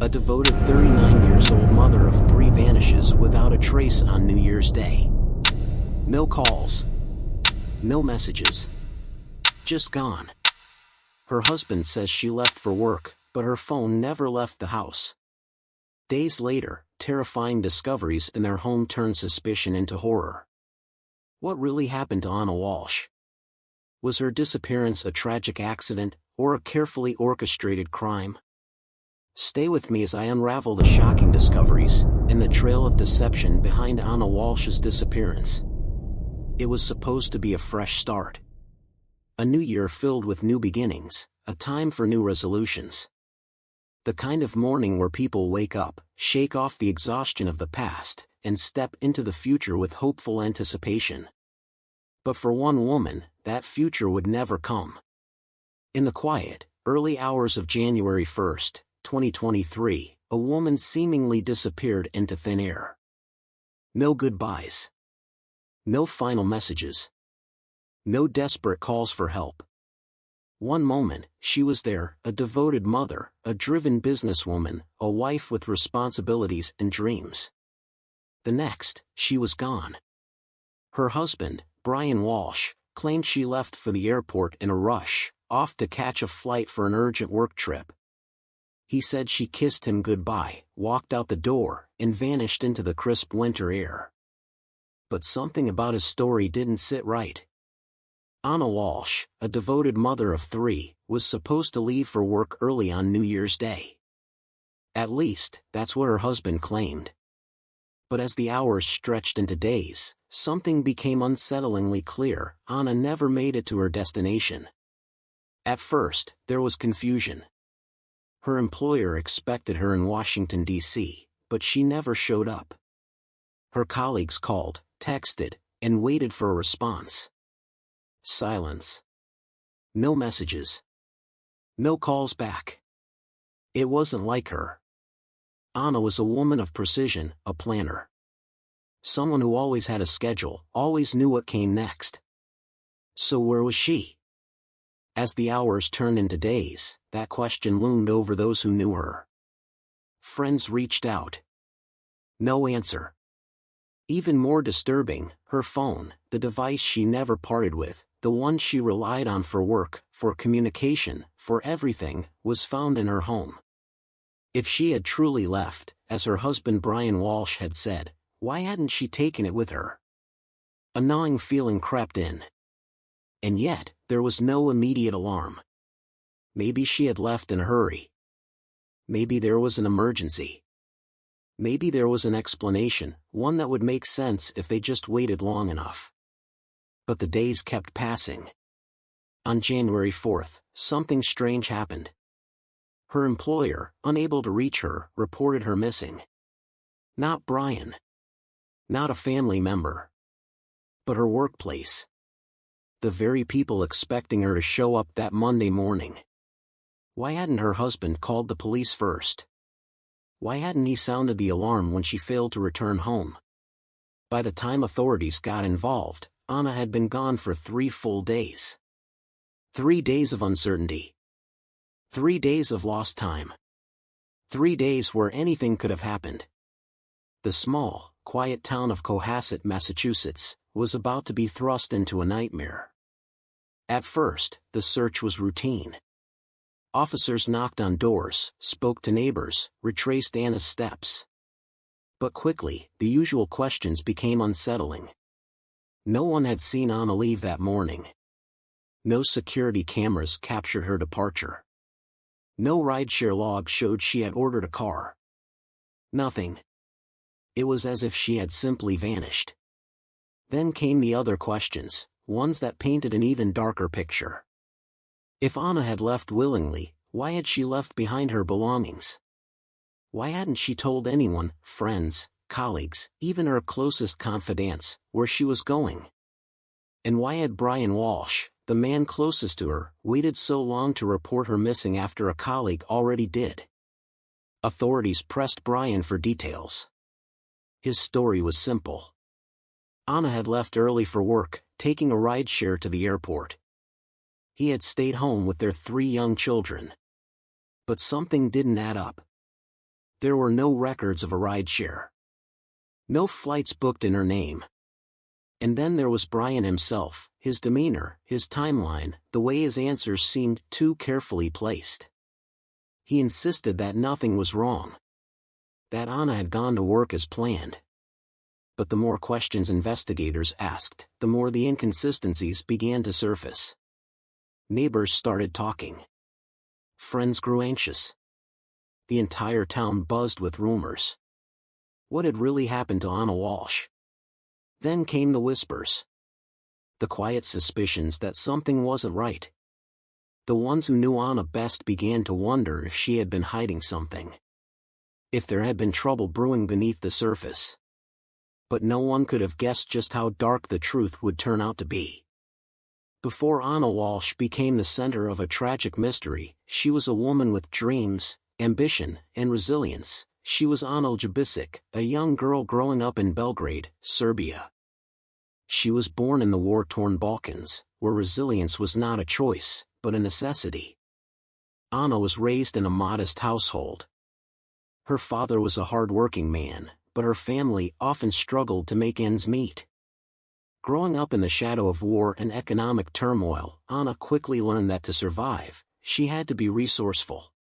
A devoted 39-years-old mother of 3 vanishes without a trace on New Year's Day. No calls. No messages. Just gone. Her husband says she left for work, but her phone never left the house. Days later, terrifying discoveries in their home turn suspicion into horror. What really happened to Anna Walsh? Was her disappearance a tragic accident, or a carefully orchestrated crime? Stay with me as I unravel the shocking discoveries, and the trail of deception behind Anna Walsh's disappearance. It was supposed to be a fresh start. A new year filled with new beginnings, a time for new resolutions. The kind of morning where people wake up, shake off the exhaustion of the past, and step into the future with hopeful anticipation. But for one woman, that future would never come. In the quiet, early hours of January 1st, 2023, a woman seemingly disappeared into thin air. No goodbyes. No final messages. No desperate calls for help. One moment, she was there, a devoted mother, a driven businesswoman, a wife with responsibilities and dreams. The next, she was gone. Her husband, Brian Walsh, claimed she left for the airport in a rush, off to catch a flight for an urgent work trip. He said she kissed him goodbye, walked out the door, and vanished into the crisp winter air. But something about his story didn't sit right. Anna Walsh, a devoted mother of 3, was supposed to leave for work early on New Year's Day. At least, that's what her husband claimed. But as the hours stretched into days, something became unsettlingly clear: Anna never made it to her destination. At first, there was confusion. Her employer expected her in Washington, D.C., but she never showed up. Her colleagues called, texted, and waited for a response. Silence. No messages. No calls back. It wasn't like her. Anna was a woman of precision, a planner. Someone who always had a schedule, always knew what came next. So where was she? As the hours turned into days, that question loomed over those who knew her. Friends reached out. No answer. Even more disturbing, her phone, the device she never parted with, the one she relied on for work, for communication, for everything, was found in her home. If she had truly left, as her husband Brian Walsh had said, why hadn't she taken it with her? A gnawing feeling crept in. And yet, there was no immediate alarm. Maybe she had left in a hurry. Maybe there was an emergency. Maybe there was an explanation, one that would make sense if they just waited long enough. But the days kept passing. On January 4th, something strange happened. Her employer, unable to reach her, reported her missing. Not Brian. Not a family member. But her workplace. The very people expecting her to show up that Monday morning. Why hadn't her husband called the police first? Why hadn't he sounded the alarm when she failed to return home? By the time authorities got involved, Anna had been gone for 3 full days. 3 days of uncertainty. 3 days of lost time. 3 days where anything could have happened. The small, quiet town of Cohasset, Massachusetts, was about to be thrust into a nightmare. At first, the search was routine. Officers knocked on doors, spoke to neighbors, retraced Anna's steps. But quickly, the usual questions became unsettling. No one had seen Anna leave that morning. No security cameras captured her departure. No rideshare log showed she had ordered a car. Nothing. It was as if she had simply vanished. Then came the other questions, ones that painted an even darker picture. If Anna had left willingly, why had she left behind her belongings? Why hadn't she told anyone, friends, colleagues, even her closest confidants, where she was going? And why had Brian Walsh, the man closest to her, waited so long to report her missing after a colleague already did? Authorities pressed Brian for details. His story was simple. Anna had left early for work, taking a rideshare to the airport. He had stayed home with their 3 young children. But something didn't add up. There were no records of a rideshare. No flights booked in her name. And then there was Brian himself, his demeanor, his timeline, the way his answers seemed too carefully placed. He insisted that nothing was wrong. That Anna had gone to work as planned. But the more questions investigators asked, the more the inconsistencies began to surface. Neighbors started talking. Friends grew anxious. The entire town buzzed with rumors. What had really happened to Anna Walsh? Then came the whispers. The quiet suspicions that something wasn't right. The ones who knew Anna best began to wonder if she had been hiding something. If there had been trouble brewing beneath the surface. But no one could have guessed just how dark the truth would turn out to be. Before Anna Walsh became the center of a tragic mystery, she was a woman with dreams, ambition, and resilience. She was Anna Ljubisic, a young girl growing up in Belgrade, Serbia. She was born in the war-torn Balkans, where resilience was not a choice, but a necessity. Anna was raised in a modest household. Her father was a hard-working man, but her family often struggled to make ends meet. Growing up in the shadow of war and economic turmoil, Anna quickly learned that to survive, she had to be resourceful.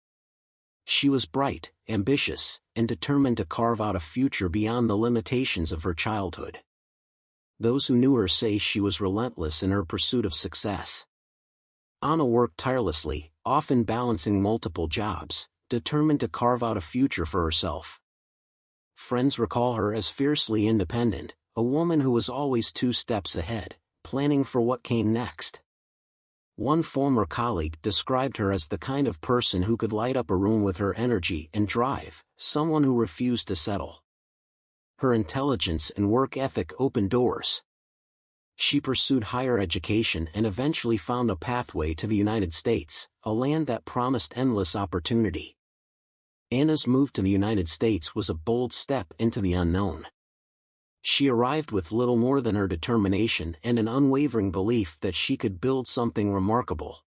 She was bright, ambitious, and determined to carve out a future beyond the limitations of her childhood. Those who knew her say she was relentless in her pursuit of success. Anna worked tirelessly, often balancing multiple jobs, determined to carve out a future for herself. Friends recall her as fiercely independent, a woman who was always 2 steps ahead, planning for what came next. One former colleague described her as the kind of person who could light up a room with her energy and drive, someone who refused to settle. Her intelligence and work ethic opened doors. She pursued higher education and eventually found a pathway to the United States, a land that promised endless opportunity. Anna's move to the United States was a bold step into the unknown. She arrived with little more than her determination and an unwavering belief that she could build something remarkable.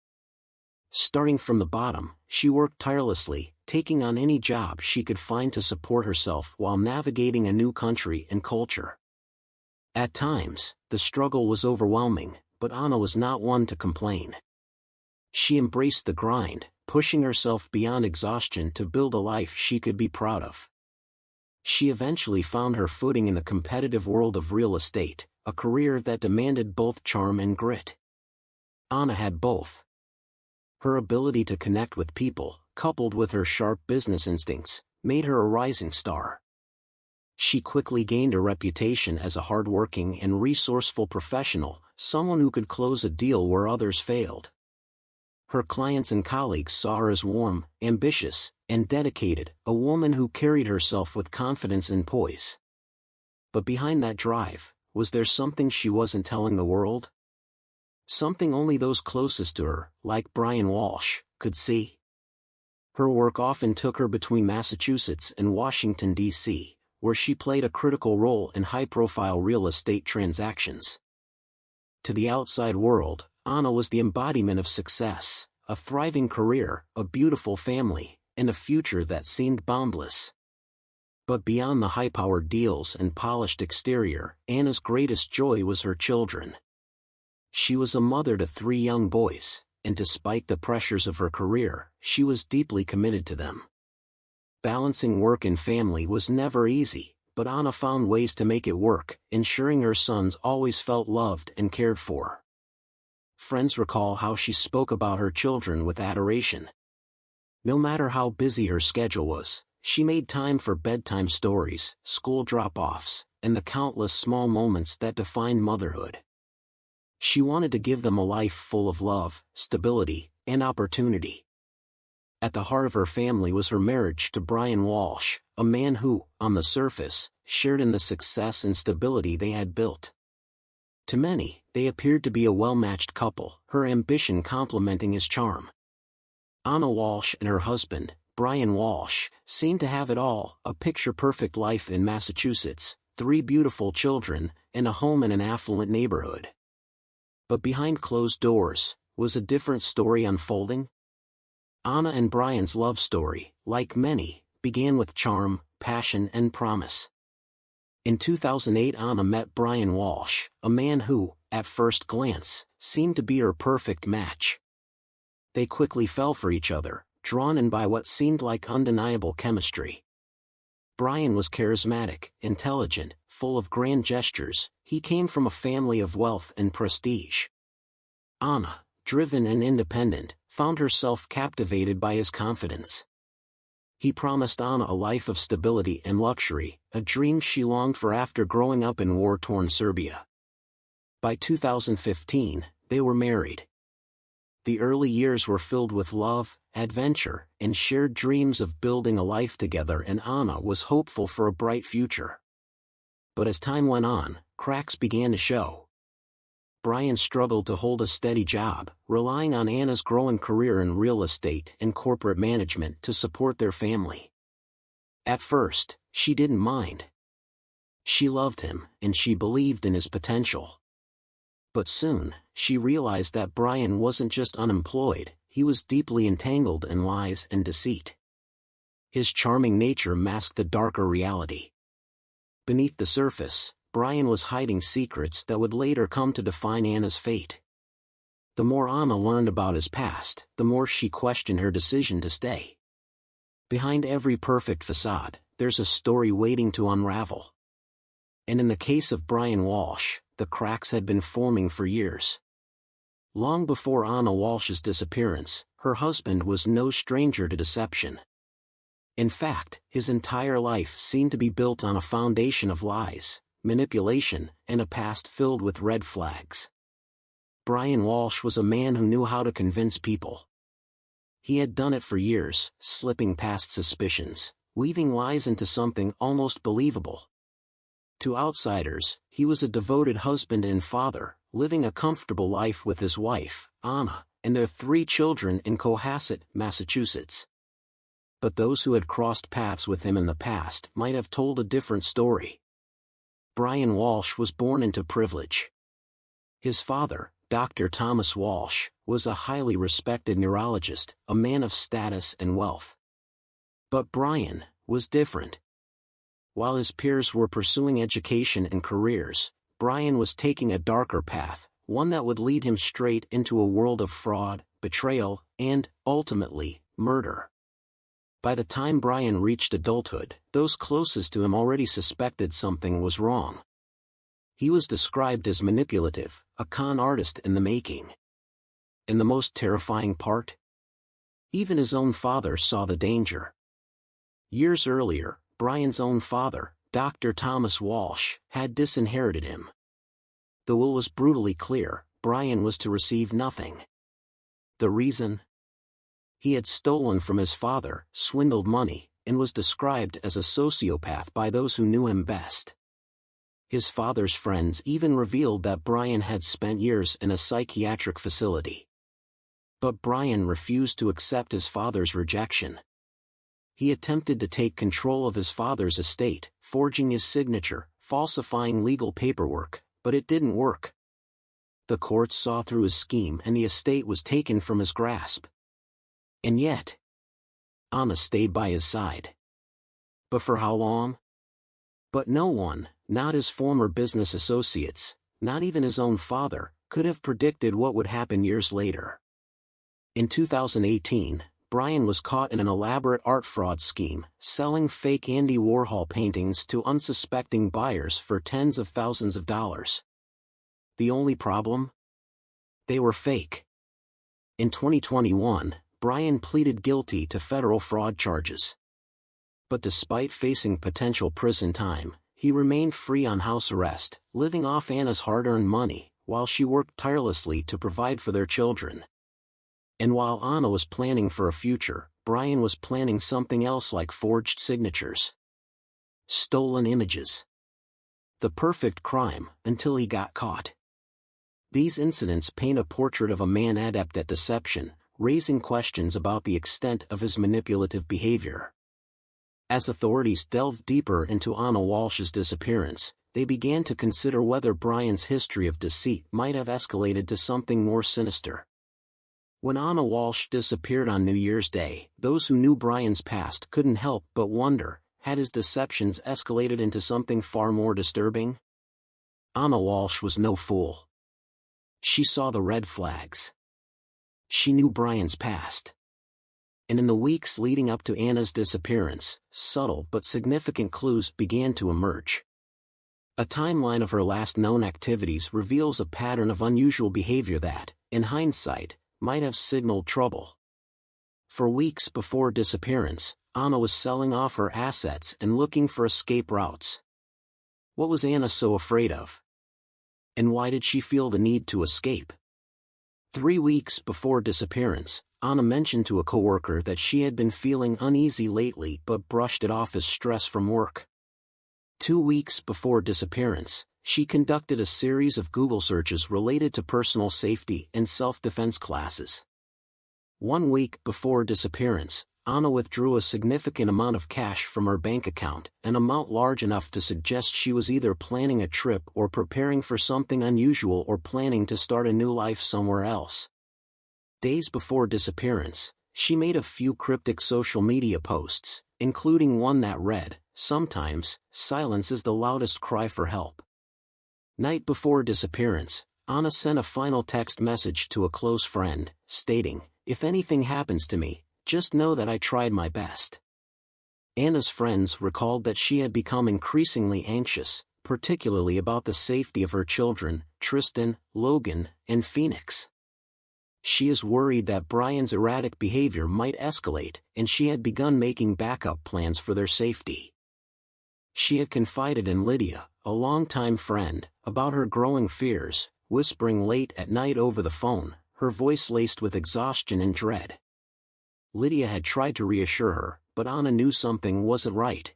Starting from the bottom, she worked tirelessly, taking on any job she could find to support herself while navigating a new country and culture. At times, the struggle was overwhelming, but Anna was not one to complain. She embraced the grind, pushing herself beyond exhaustion to build a life she could be proud of. She eventually found her footing in the competitive world of real estate, a career that demanded both charm and grit. Anna had both. Her ability to connect with people, coupled with her sharp business instincts, made her a rising star. She quickly gained a reputation as a hardworking and resourceful professional, someone who could close a deal where others failed. Her clients and colleagues saw her as warm, ambitious, and dedicated, a woman who carried herself with confidence and poise. But behind that drive, was there something she wasn't telling the world? Something only those closest to her, like Brian Walsh, could see. Her work often took her between Massachusetts and Washington, D.C., where she played a critical role in high-profile real estate transactions. To the outside world, Anna was the embodiment of success, a thriving career, a beautiful family, and a future that seemed boundless. But beyond the high-powered deals and polished exterior, Anna's greatest joy was her children. She was a mother to 3 young boys, and despite the pressures of her career, she was deeply committed to them. Balancing work and family was never easy, but Anna found ways to make it work, ensuring her sons always felt loved and cared for. Friends recall how she spoke about her children with adoration. No matter how busy her schedule was, she made time for bedtime stories, school drop-offs, and the countless small moments that defined motherhood. She wanted to give them a life full of love, stability, and opportunity. At the heart of her family was her marriage to Brian Walsh, a man who, on the surface, shared in the success and stability they had built. To many, they appeared to be a well-matched couple, her ambition complementing his charm. Anna Walsh and her husband, Brian Walsh, seemed to have it all, a picture-perfect life in Massachusetts, 3 beautiful children, and a home in an affluent neighborhood. But behind closed doors, was a different story unfolding? Anna and Brian's love story, like many, began with charm, passion and promise. In 2008 Anna met Brian Walsh, a man who, at first glance, seemed to be her perfect match. They quickly fell for each other, drawn in by what seemed like undeniable chemistry. Brian was charismatic, intelligent, full of grand gestures. He came from a family of wealth and prestige. Anna, driven and independent, found herself captivated by his confidence. He promised Anna a life of stability and luxury, a dream she longed for after growing up in war-torn Serbia. By 2015, they were married. The early years were filled with love, adventure, and shared dreams of building a life together, and Anna was hopeful for a bright future. But as time went on, cracks began to show. Brian struggled to hold a steady job, relying on Anna's growing career in real estate and corporate management to support their family. At first, she didn't mind. She loved him, and she believed in his potential. But soon, she realized that Brian wasn't just unemployed, he was deeply entangled in lies and deceit. His charming nature masked a darker reality. Beneath the surface, Brian was hiding secrets that would later come to define Anna's fate. The more Anna learned about his past, the more she questioned her decision to stay. Behind every perfect facade, there's a story waiting to unravel. And in the case of Brian Walsh, the cracks had been forming for years. Long before Anna Walsh's disappearance, her husband was no stranger to deception. In fact, his entire life seemed to be built on a foundation of lies, manipulation, and a past filled with red flags. Brian Walsh was a man who knew how to convince people. He had done it for years, slipping past suspicions, weaving lies into something almost believable. To outsiders, he was a devoted husband and father, living a comfortable life with his wife, Anna, and their 3 children in Cohasset, Massachusetts. But those who had crossed paths with him in the past might have told a different story. Brian Walsh was born into privilege. His father, Dr. Thomas Walsh, was a highly respected neurologist, a man of status and wealth. But Brian was different. While his peers were pursuing education and careers, Brian was taking a darker path, one that would lead him straight into a world of fraud, betrayal, and, ultimately, murder. By the time Brian reached adulthood, those closest to him already suspected something was wrong. He was described as manipulative, a con artist in the making. And the most terrifying part? Even his own father saw the danger. Years earlier, Brian's own father, Dr. Thomas Walsh, had disinherited him. The will was brutally clear: Brian was to receive nothing. The reason? He had stolen from his father, swindled money, and was described as a sociopath by those who knew him best. His father's friends even revealed that Brian had spent years in a psychiatric facility. But Brian refused to accept his father's rejection. He attempted to take control of his father's estate, forging his signature, falsifying legal paperwork, but it didn't work. The courts saw through his scheme and the estate was taken from his grasp. And yet, Anna stayed by his side. But for how long? But no one, not his former business associates, not even his own father, could have predicted what would happen years later. In 2018, Brian was caught in an elaborate art fraud scheme, selling fake Andy Warhol paintings to unsuspecting buyers for tens of thousands of dollars. The only problem? They were fake. In 2021, Brian pleaded guilty to federal fraud charges. But despite facing potential prison time, he remained free on house arrest, living off Anna's hard-earned money, while she worked tirelessly to provide for their children. And while Anna was planning for a future, Brian was planning something else, like forged signatures. Stolen images. The perfect crime, until he got caught. These incidents paint a portrait of a man adept at deception, raising questions about the extent of his manipulative behavior. As authorities delved deeper into Anna Walsh's disappearance, they began to consider whether Brian's history of deceit might have escalated to something more sinister. When Anna Walsh disappeared on New Year's Day, those who knew Brian's past couldn't help but wonder, had his deceptions escalated into something far more disturbing? Anna Walsh was no fool. She saw the red flags. She knew Brian's past. And in the weeks leading up to Anna's disappearance, subtle but significant clues began to emerge. A timeline of her last known activities reveals a pattern of unusual behavior that, in hindsight, might have signaled trouble. For weeks before disappearance, Anna was selling off her assets and looking for escape routes. What was Anna so afraid of? And why did she feel the need to escape? 3 weeks before disappearance, Anna mentioned to a coworker that she had been feeling uneasy lately but brushed it off as stress from work. 2 weeks before disappearance, she conducted a series of Google searches related to personal safety and self-defense classes. 1 week before disappearance, Anna withdrew a significant amount of cash from her bank account, an amount large enough to suggest she was either planning a trip or preparing for something unusual or planning to start a new life somewhere else. Days before disappearance, she made a few cryptic social media posts, including one that read, "Sometimes, silence is the loudest cry for help." Night before disappearance, Anna sent a final text message to a close friend, stating, "If anything happens to me, just know that I tried my best." Anna's friends recalled that she had become increasingly anxious, particularly about the safety of her children, Tristan, Logan, and Phoenix. She is worried that Brian's erratic behavior might escalate, and she had begun making backup plans for their safety. She had confided in Lydia, a longtime friend, about her growing fears, whispering late at night over the phone, her voice laced with exhaustion and dread. Lydia had tried to reassure her, but Anna knew something wasn't right.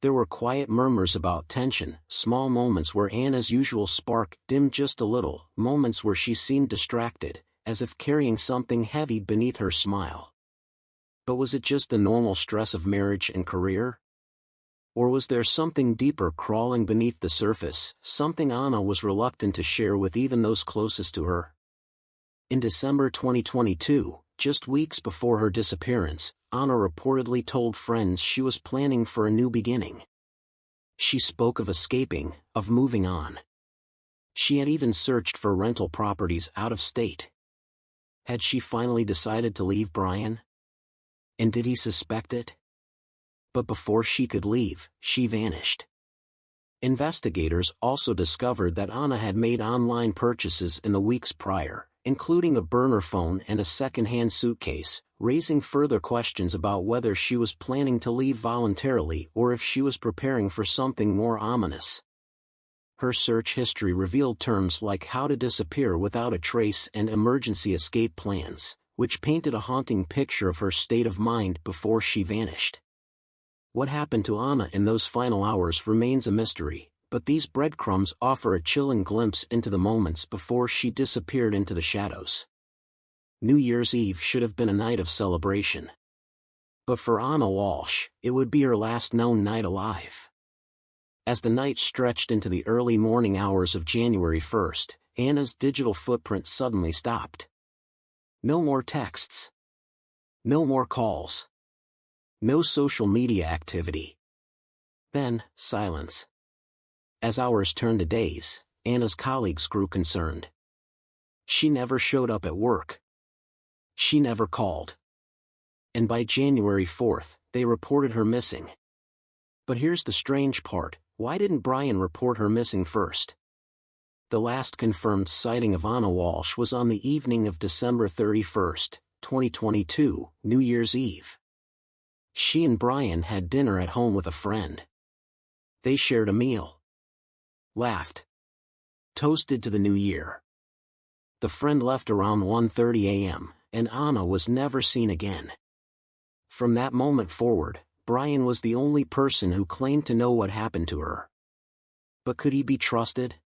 There were quiet murmurs about tension, small moments where Anna's usual spark dimmed just a little, moments where she seemed distracted, as if carrying something heavy beneath her smile. But was it just the normal stress of marriage and career? Or was there something deeper crawling beneath the surface, something Anna was reluctant to share with even those closest to her? In December 2022, just weeks before her disappearance, Anna reportedly told friends she was planning for a new beginning. She spoke of escaping, of moving on. She had even searched for rental properties out of state. Had she finally decided to leave Brian? And did he suspect it? But before she could leave, she vanished. Investigators also discovered that Anna had made online purchases in the weeks prior, including a burner phone and a second-hand suitcase, raising further questions about whether she was planning to leave voluntarily or if she was preparing for something more ominous. Her search history revealed terms like "how to disappear without a trace" and "emergency escape plans," which painted a haunting picture of her state of mind before she vanished. What happened to Anna in those final hours remains a mystery, but these breadcrumbs offer a chilling glimpse into the moments before she disappeared into the shadows. New Year's Eve should have been a night of celebration. But for Anna Walsh, it would be her last known night alive. As the night stretched into the early morning hours of January 1st, Anna's digital footprint suddenly stopped. No more texts. No more calls. No social media activity. Then, silence. As hours turned to days, Anna's colleagues grew concerned. She never showed up at work. She never called. And by January 4th, they reported her missing. But here's the strange part: why didn't Brian report her missing first? The last confirmed sighting of Anna Walsh was on the evening of December 31st, 2022, New Year's Eve. She and Brian had dinner at home with a friend. They shared a meal. Laughed. Toasted to the new year. The friend left around 1:30 a.m., and Anna was never seen again. From that moment forward, Brian was the only person who claimed to know what happened to her. But could he be trusted?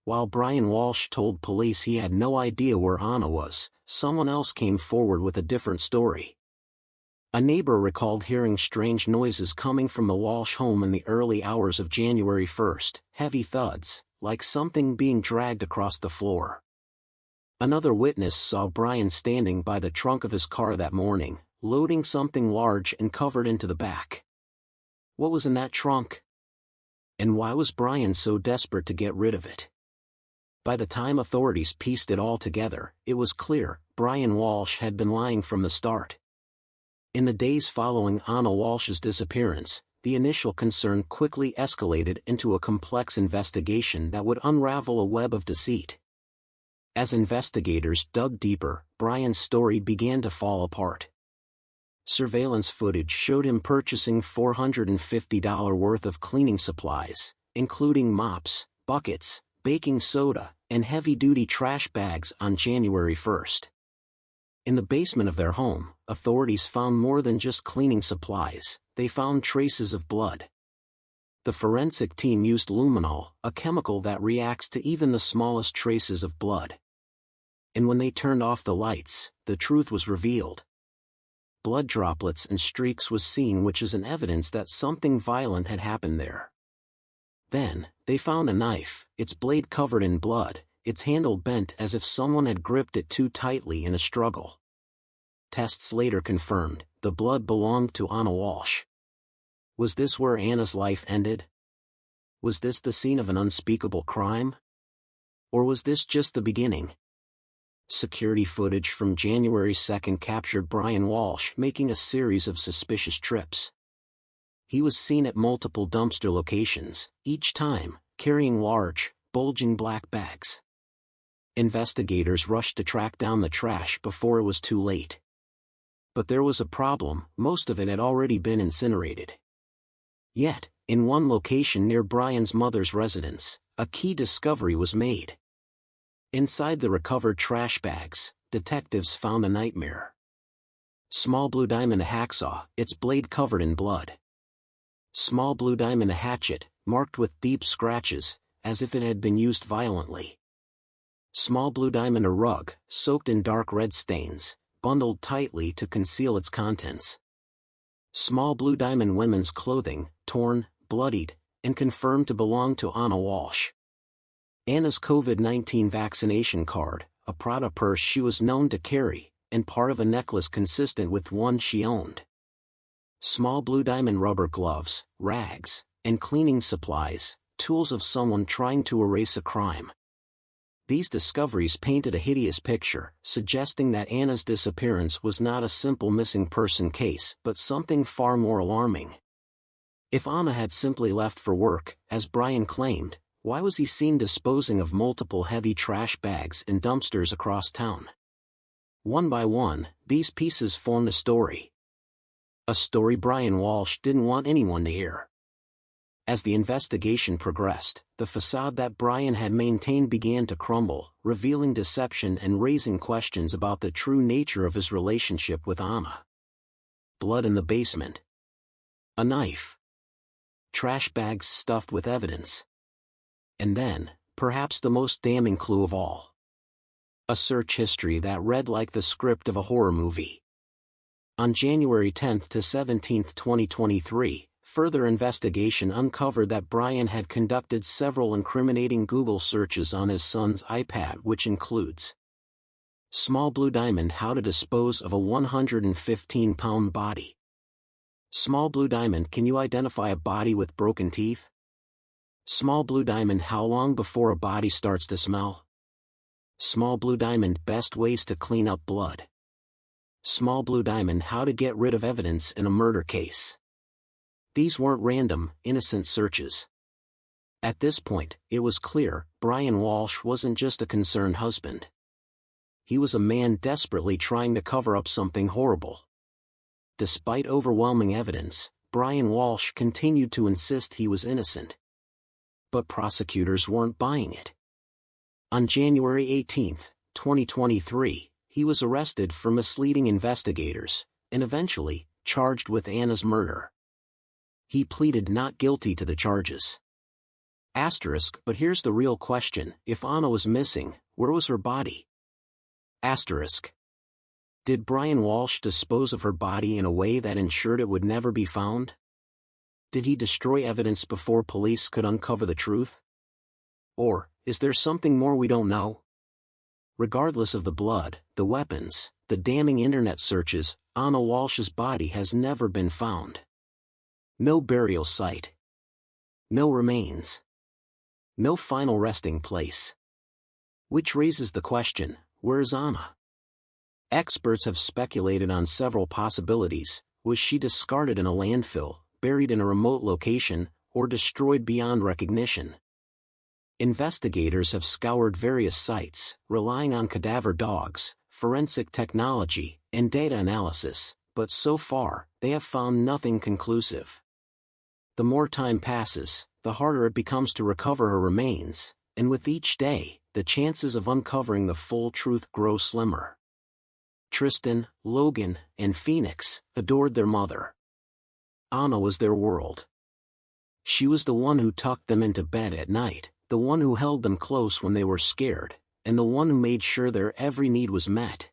While Brian Walsh told police he had no idea where Anna was, someone else came forward with a different story. A neighbor recalled hearing strange noises coming from the Walsh home in the early hours of January 1st, heavy thuds, like something being dragged across the floor. Another witness saw Brian standing by the trunk of his car that morning, loading something large and covered into the back. What was in that trunk? And why was Brian so desperate to get rid of it? By the time authorities pieced it all together, it was clear Brian Walsh had been lying from the start. In the days following Anna Walsh's disappearance, the initial concern quickly escalated into a complex investigation that would unravel a web of deceit. As investigators dug deeper, Brian's story began to fall apart. Surveillance footage showed him purchasing $450 worth of cleaning supplies, including mops, buckets, baking soda, and heavy-duty trash bags on January 1st. In the basement of their home, authorities found more than just cleaning supplies. They found traces of blood. The forensic team used luminol, a chemical that reacts to even the smallest traces of blood. And when they turned off the lights, the truth was revealed. Blood droplets and streaks was seen, which is an evidence that something violent had happened there. Then, they found a knife, its blade covered in blood, its handle bent as if someone had gripped it too tightly in a struggle. Tests later confirmed, the blood belonged to Anna Walsh. Was this where Anna's life ended? Was this the scene of an unspeakable crime? Or was this just the beginning? Security footage from January 2nd captured Brian Walsh making a series of suspicious trips. He was seen at multiple dumpster locations, each time carrying large, bulging black bags. Investigators rushed to track down the trash before it was too late. But there was a problem, most of it had already been incinerated. Yet, in one location near Brian's mother's residence, a key discovery was made. Inside the recovered trash bags, detectives found a nightmare. Small blue diamond, a hacksaw, its blade covered in blood. Small blue diamond, a hatchet, marked with deep scratches, as if it had been used violently. Small blue diamond, a rug, soaked in dark red stains, bundled tightly to conceal its contents. Small blue diamond, women's clothing, torn, bloodied, and confirmed to belong to Anna Walsh. Anna's COVID-19 vaccination card, a Prada purse she was known to carry, and part of a necklace consistent with one she owned. Small blue diamond, rubber gloves, rags, and cleaning supplies, tools of someone trying to erase a crime. These discoveries painted a hideous picture, suggesting that Anna's disappearance was not a simple missing person case but something far more alarming. If Anna had simply left for work, as Brian claimed, why was he seen disposing of multiple heavy trash bags in dumpsters across town? One by one, these pieces formed a story. A story Brian Walsh didn't want anyone to hear. As the investigation progressed, the facade that Brian had maintained began to crumble, revealing deception and raising questions about the true nature of his relationship with Anna. Blood in the basement. A knife. Trash bags stuffed with evidence. And then, perhaps the most damning clue of all. A search history that read like the script of a horror movie. On January 10 to 17, 2023, further investigation uncovered that Brian had conducted several incriminating Google searches on his son's iPad, which includes Small blue diamond, how to dispose of a 115-pound body. Small blue diamond, can you identify a body with broken teeth? Small blue diamond, how long before a body starts to smell? Small blue diamond, best ways to clean up blood. Small blue diamond, how to get rid of evidence in a murder case. These weren't random, innocent searches. At this point, it was clear, Brian Walsh wasn't just a concerned husband. He was a man desperately trying to cover up something horrible. Despite overwhelming evidence, Brian Walsh continued to insist he was innocent. But prosecutors weren't buying it. On January 18, 2023, he was arrested for misleading investigators, and eventually, charged with Anna's murder. He pleaded not guilty to the charges. But here's the real question: if Anna was missing, where was her body? Did Brian Walsh dispose of her body in a way that ensured it would never be found? Did he destroy evidence before police could uncover the truth? Or, is there something more we don't know? Regardless of the blood, the weapons, the damning internet searches, Anna Walsh's body has never been found. No burial site. No remains. No final resting place. Which raises the question, where's Anna? Experts have speculated on several possibilities. Was she discarded in a landfill, buried in a remote location, or destroyed beyond recognition? Investigators have scoured various sites, relying on cadaver dogs, forensic technology, and data analysis, but so far, they have found nothing conclusive. The more time passes, the harder it becomes to recover her remains, and with each day, the chances of uncovering the full truth grow slimmer. Tristan, Logan, and Phoenix adored their mother. Anna was their world. She was the one who tucked them into bed at night, the one who held them close when they were scared, and the one who made sure their every need was met.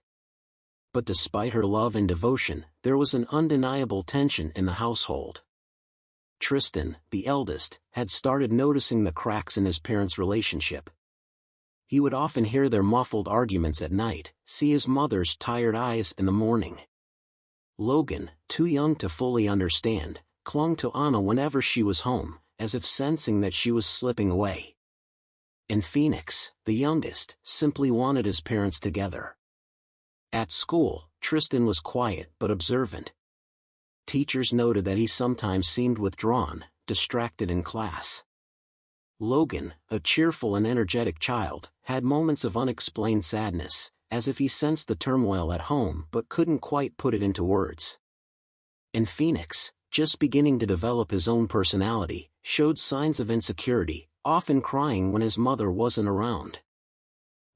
But despite her love and devotion, there was an undeniable tension in the household. Tristan, the eldest, had started noticing the cracks in his parents' relationship. He would often hear their muffled arguments at night, see his mother's tired eyes in the morning. Logan, too young to fully understand, clung to Anna whenever she was home, as if sensing that she was slipping away. And Phoenix, the youngest, simply wanted his parents together. At school, Tristan was quiet but observant. Teachers noted that he sometimes seemed withdrawn, distracted in class. Logan, a cheerful and energetic child, had moments of unexplained sadness, as if he sensed the turmoil at home but couldn't quite put it into words. And Phoenix, just beginning to develop his own personality, showed signs of insecurity, often crying when his mother wasn't around.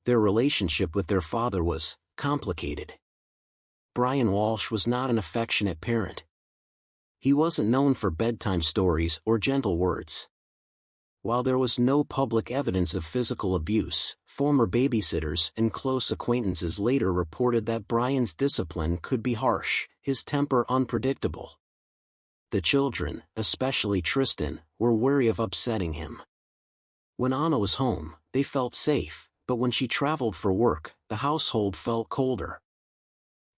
Their relationship with their father was complicated. Brian Walsh was not an affectionate parent. He wasn't known for bedtime stories or gentle words. While there was no public evidence of physical abuse, former babysitters and close acquaintances later reported that Brian's discipline could be harsh, his temper unpredictable. The children, especially Tristan, were wary of upsetting him. When Anna was home, they felt safe, but when she traveled for work, the household felt colder.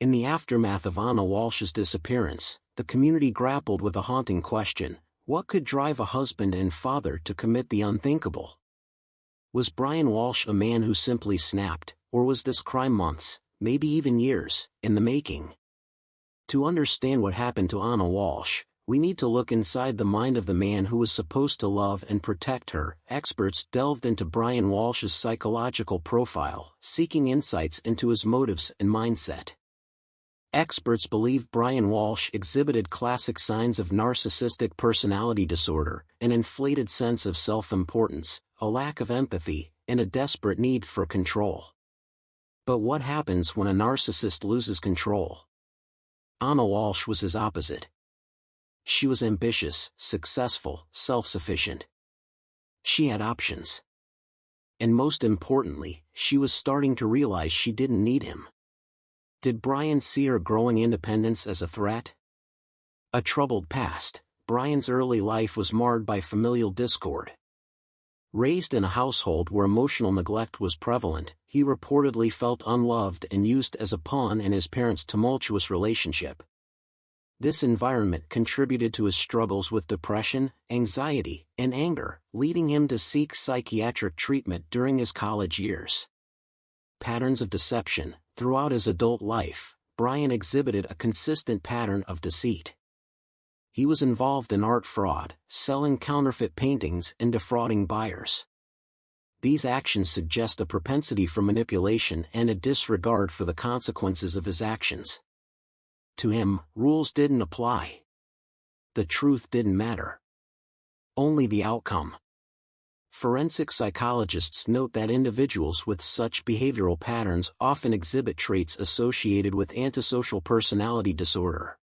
In the aftermath of Anna Walsh's disappearance, the community grappled with a haunting question: what could drive a husband and father to commit the unthinkable? Was Brian Walsh a man who simply snapped, or was this crime months, maybe even years, in the making? To understand what happened to Anna Walsh, we need to look inside the mind of the man who was supposed to love and protect her. Experts delved into Brian Walsh's psychological profile, seeking insights into his motives and mindset. Experts believe Brian Walsh exhibited classic signs of narcissistic personality disorder, an inflated sense of self-importance, a lack of empathy, and a desperate need for control. But what happens when a narcissist loses control? Anna Walsh was his opposite. She was ambitious, successful, self-sufficient. She had options. And most importantly, she was starting to realize she didn't need him. Did Brian see her growing independence as a threat? A troubled past, Brian's early life was marred by familial discord. Raised in a household where emotional neglect was prevalent, he reportedly felt unloved and used as a pawn in his parents' tumultuous relationship. This environment contributed to his struggles with depression, anxiety, and anger, leading him to seek psychiatric treatment during his college years. Patterns of deception. Throughout his adult life, Brian exhibited a consistent pattern of deceit. He was involved in art fraud, selling counterfeit paintings and defrauding buyers. These actions suggest a propensity for manipulation and a disregard for the consequences of his actions. To him, rules didn't apply. The truth didn't matter. Only the outcome. Forensic psychologists note that individuals with such behavioral patterns often exhibit traits associated with antisocial personality disorder.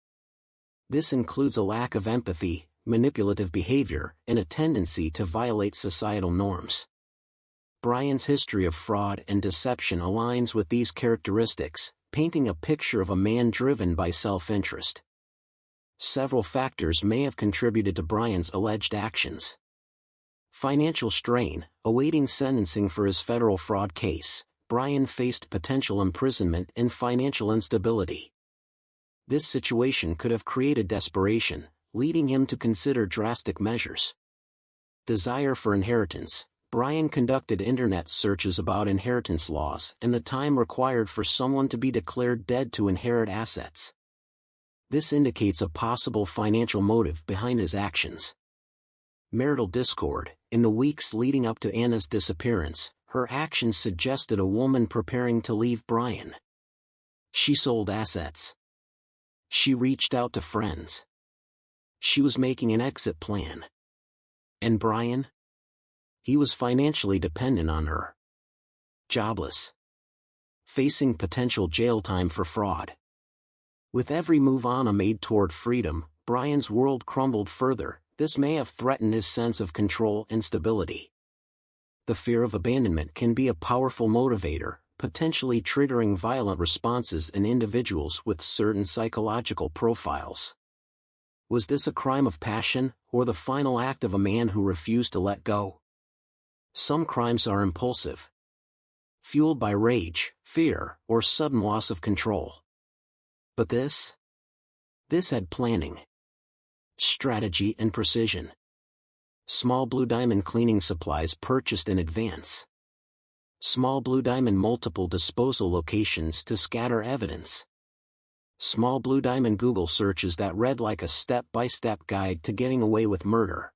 This includes a lack of empathy, manipulative behavior, and a tendency to violate societal norms. Brian's history of fraud and deception aligns with these characteristics, painting a picture of a man driven by self-interest. Several factors may have contributed to Brian's alleged actions. Financial strain. Awaiting sentencing for his federal fraud case, Brian faced potential imprisonment and financial instability. This situation could have created desperation, leading him to consider drastic measures. Desire for inheritance. Brian conducted internet searches about inheritance laws and the time required for someone to be declared dead to inherit assets. This indicates a possible financial motive behind his actions. Marital discord. In the weeks leading up to Anna's disappearance, her actions suggested a woman preparing to leave Brian. She sold assets. She reached out to friends. She was making an exit plan. And Brian? He was financially dependent on her. Jobless. Facing potential jail time for fraud. With every move Anna made toward freedom, Brian's world crumbled further. This may have threatened his sense of control and stability. The fear of abandonment can be a powerful motivator, potentially triggering violent responses in individuals with certain psychological profiles. Was this a crime of passion, or the final act of a man who refused to let go? Some crimes are impulsive, fueled by rage, fear, or sudden loss of control. But this had planning, strategy, and precision. Small Blue Diamond cleaning supplies purchased in advance. Small Blue Diamond multiple disposal locations to scatter evidence. Small Blue Diamond Google searches that read like a step-by-step guide to getting away with murder.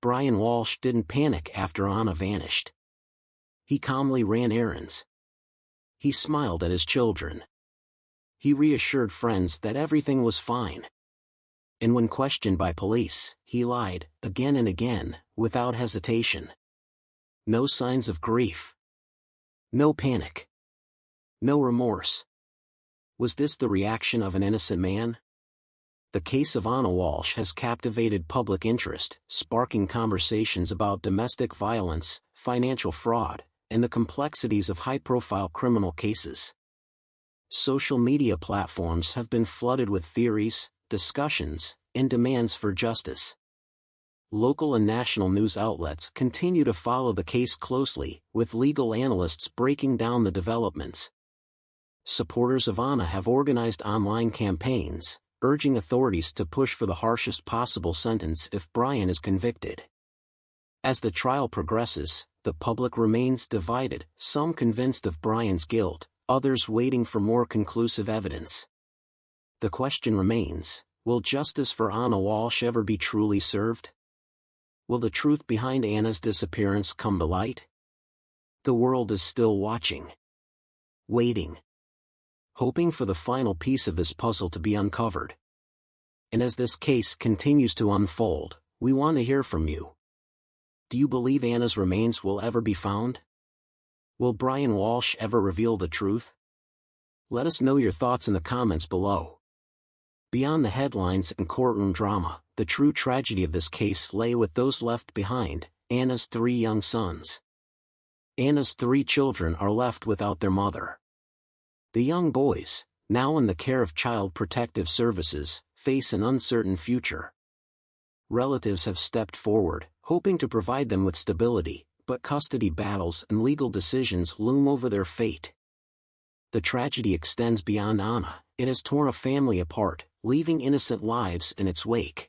Brian Walsh didn't panic after Anna vanished. He calmly ran errands. He smiled at his children. He reassured friends that everything was fine. And when questioned by police, he lied, again and again, without hesitation. No signs of grief. No panic. No remorse. Was this the reaction of an innocent man? The case of Anna Walsh has captivated public interest, sparking conversations about domestic violence, financial fraud, and the complexities of high-profile criminal cases. Social media platforms have been flooded with theories, discussions, and demands for justice. Local and national news outlets continue to follow the case closely, with legal analysts breaking down the developments. Supporters of Anna have organized online campaigns, urging authorities to push for the harshest possible sentence if Brian is convicted. As the trial progresses, the public remains divided, some convinced of Brian's guilt, others waiting for more conclusive evidence. The question remains, will justice for Anna Walsh ever be truly served? Will the truth behind Anna's disappearance come to light? The world is still watching. Waiting. Hoping for the final piece of this puzzle to be uncovered. And as this case continues to unfold, we want to hear from you. Do you believe Anna's remains will ever be found? Will Brian Walsh ever reveal the truth? Let us know your thoughts in the comments below. Beyond the headlines and courtroom drama, the true tragedy of this case lay with those left behind, Anna's 3 young sons. Anna's 3 children are left without their mother. The young boys, now in the care of Child Protective Services, face an uncertain future. Relatives have stepped forward, hoping to provide them with stability, but custody battles and legal decisions loom over their fate. The tragedy extends beyond Anna. It has torn a family apart, leaving innocent lives in its wake.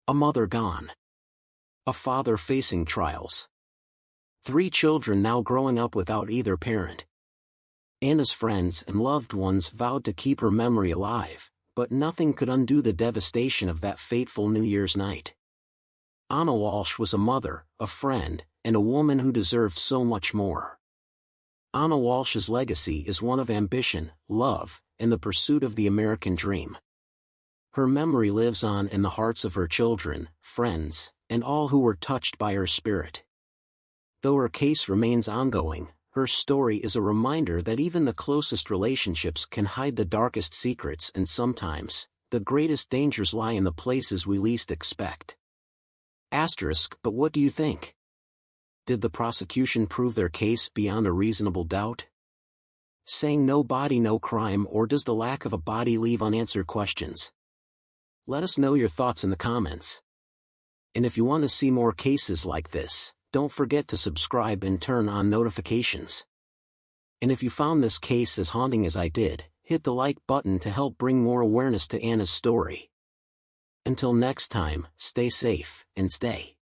A mother gone. A father facing trials. 3 children now growing up without either parent. Anna's friends and loved ones vowed to keep her memory alive, but nothing could undo the devastation of that fateful New Year's night. Anna Walsh was a mother, a friend, and a woman who deserved so much more. Anna Walsh's legacy is one of ambition, love, and the pursuit of the American dream. Her memory lives on in the hearts of her children, friends, and all who were touched by her spirit. Though her case remains ongoing, her story is a reminder that even the closest relationships can hide the darkest secrets, and sometimes, the greatest dangers lie in the places we least expect. But what do you think? Did the prosecution prove their case beyond a reasonable doubt? Saying no body, no crime, or does the lack of a body leave unanswered questions? Let us know your thoughts in the comments. And if you want to see more cases like this, don't forget to subscribe and turn on notifications. And if you found this case as haunting as I did, hit the like button to help bring more awareness to Anna's story. Until next time, stay safe and stay